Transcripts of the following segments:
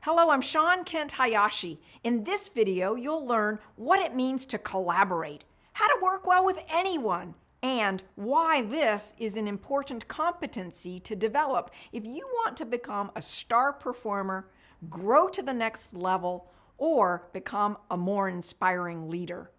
Hello, I'm Shawn Kent Hayashi. In this video, you'll learn what it means to collaborate, how to work well with anyone, and why this is an important competency to develop if you want to become a star performer, grow to the next level, or become a more inspiring leader.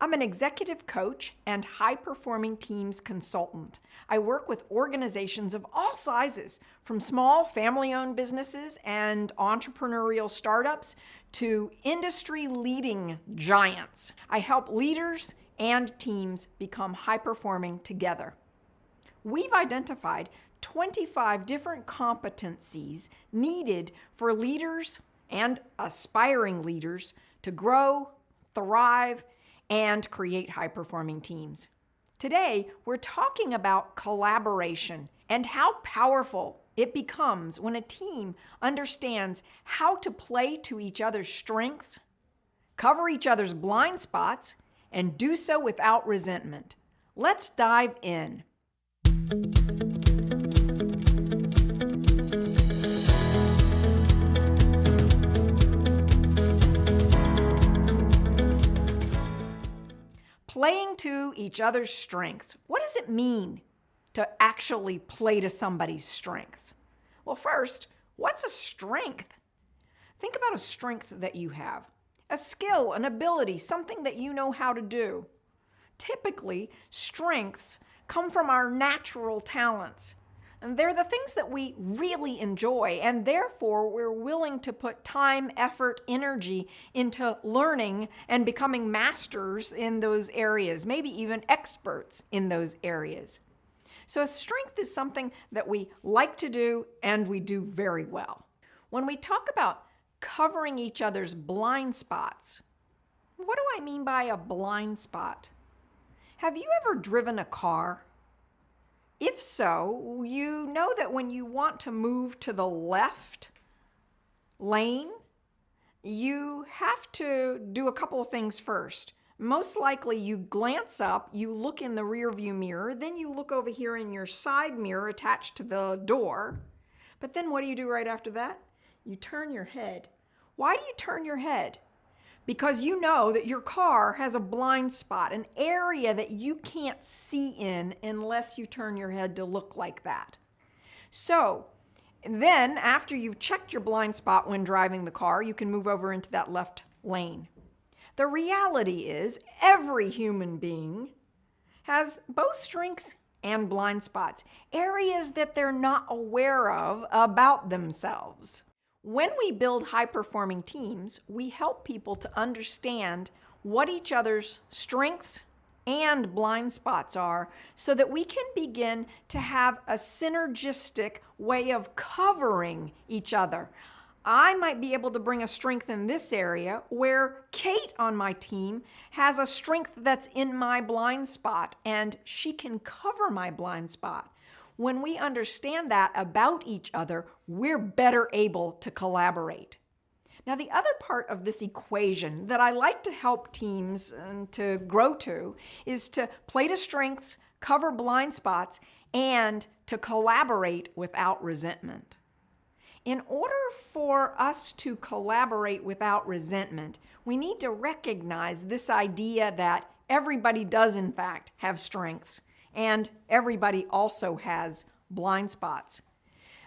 I'm an executive coach and high-performing teams consultant. I work with organizations of all sizes, from small family-owned businesses and entrepreneurial startups to industry-leading giants. I help leaders and teams become high-performing together. We've identified 25 different competencies needed for leaders and aspiring leaders to grow, thrive, and create high-performing teams. Today, we're talking about collaboration and how powerful it becomes when a team understands how to play to each other's strengths, cover each other's blind spots, and do so without resentment. Let's dive in. Playing to each other's strengths. What does it mean to actually play to somebody's strengths? Well, first, what's a strength? Think about a strength that you have. A skill, an ability, something that you know how to do. Typically, strengths come from our natural talents. And they're the things that we really enjoy, and therefore we're willing to put time, effort, energy into learning and becoming masters in those areas, maybe even experts in those areas. So a strength is something that we like to do and we do very well. When we talk about covering each other's blind spots, what do I mean by a blind spot? Have you ever driven a car? If so, you know that when you want to move to the left lane, you have to do a couple of things first. Most likely you glance up, you look in the rear view mirror, then you look over here in your side mirror attached to the door. But then what do you do right after that? You turn your head. Why do you turn your head? Because you know that your car has a blind spot, an area that you can't see in unless you turn your head to look like that. So then after you've checked your blind spot when driving the car, you can move over into that left lane. The reality is every human being has both strengths and blind spots, areas that they're not aware of about themselves. When we build high-performing teams, we help people to understand what each other's strengths and blind spots are so that we can begin to have a synergistic way of covering each other. I might be able to bring a strength in this area where Kate on my team has a strength that's in my blind spot and she can cover my blind spot. When we understand that about each other, we're better able to collaborate. Now, the other part of this equation that I like to help teams to grow to is to play to strengths, cover blind spots, and to collaborate without resentment. In order for us to collaborate without resentment, we need to recognize this idea that everybody does, in fact, have strengths. And everybody also has blind spots.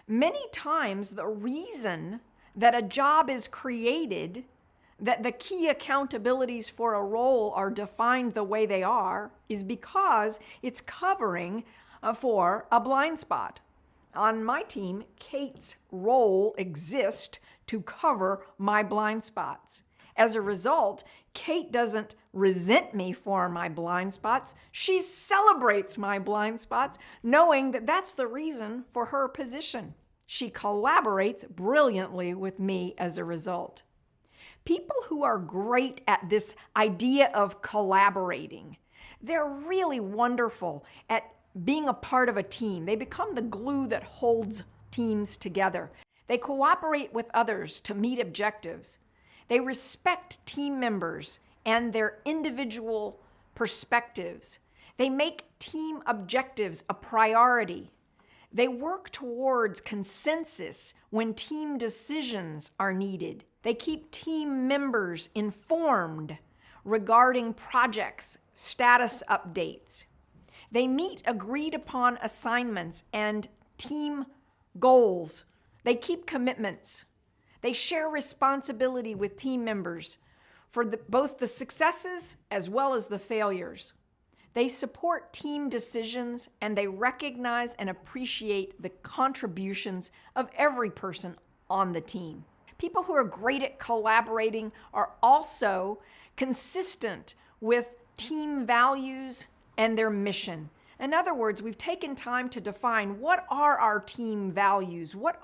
Many times the reason that a job is created, that the key accountabilities for a role are defined the way they are, is because it's covering for a blind spot. On my team, Kate's role exists to cover my blind spots. As a result, Kate doesn't resent me for my blind spots. She celebrates my blind spots, knowing that that's the reason for her position. She collaborates brilliantly with me as a result. People who are great at this idea of collaborating, they're really wonderful at being a part of a team. They become the glue that holds teams together. They cooperate with others to meet objectives. They respect team members and their individual perspectives. They make team objectives a priority. They work towards consensus when team decisions are needed. They keep team members informed regarding projects, status updates. They meet agreed upon assignments and team goals. They keep commitments. They share responsibility with team members for both the successes as well as the failures. They support team decisions and they recognize and appreciate the contributions of every person on the team. People who are great at collaborating are also consistent with team values and their mission. In other words, we've taken time to define what are our team values, what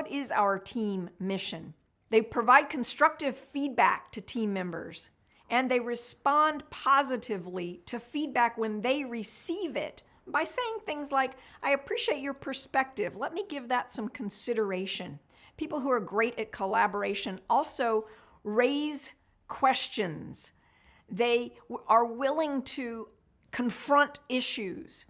is our team mission. They provide constructive feedback to team members, and they respond positively to feedback when they receive it by saying things like, "I appreciate your perspective. Let me give that some consideration." People who are great at collaboration also raise questions. They are willing to confront issues,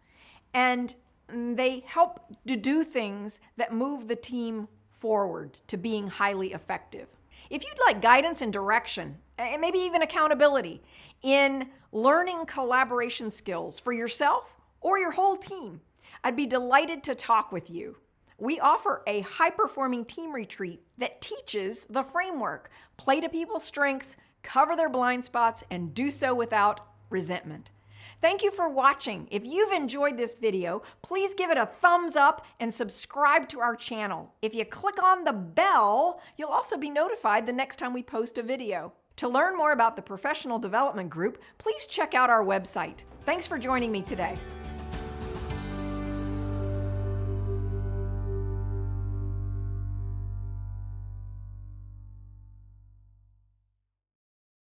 and they help to do things that move the team forward to being highly effective. If you'd like guidance and direction, and maybe even accountability in learning collaboration skills for yourself or your whole team, I'd be delighted to talk with you. We offer a high-performing team retreat that teaches the framework. Play to people's strengths, cover their blind spots, and do so without resentment. Thank you for watching. If you've enjoyed this video, please give it a thumbs up and subscribe to our channel. If you click on the bell, you'll also be notified the next time we post a video. To learn more about the Professional Development Group, please check out our website. Thanks for joining me today.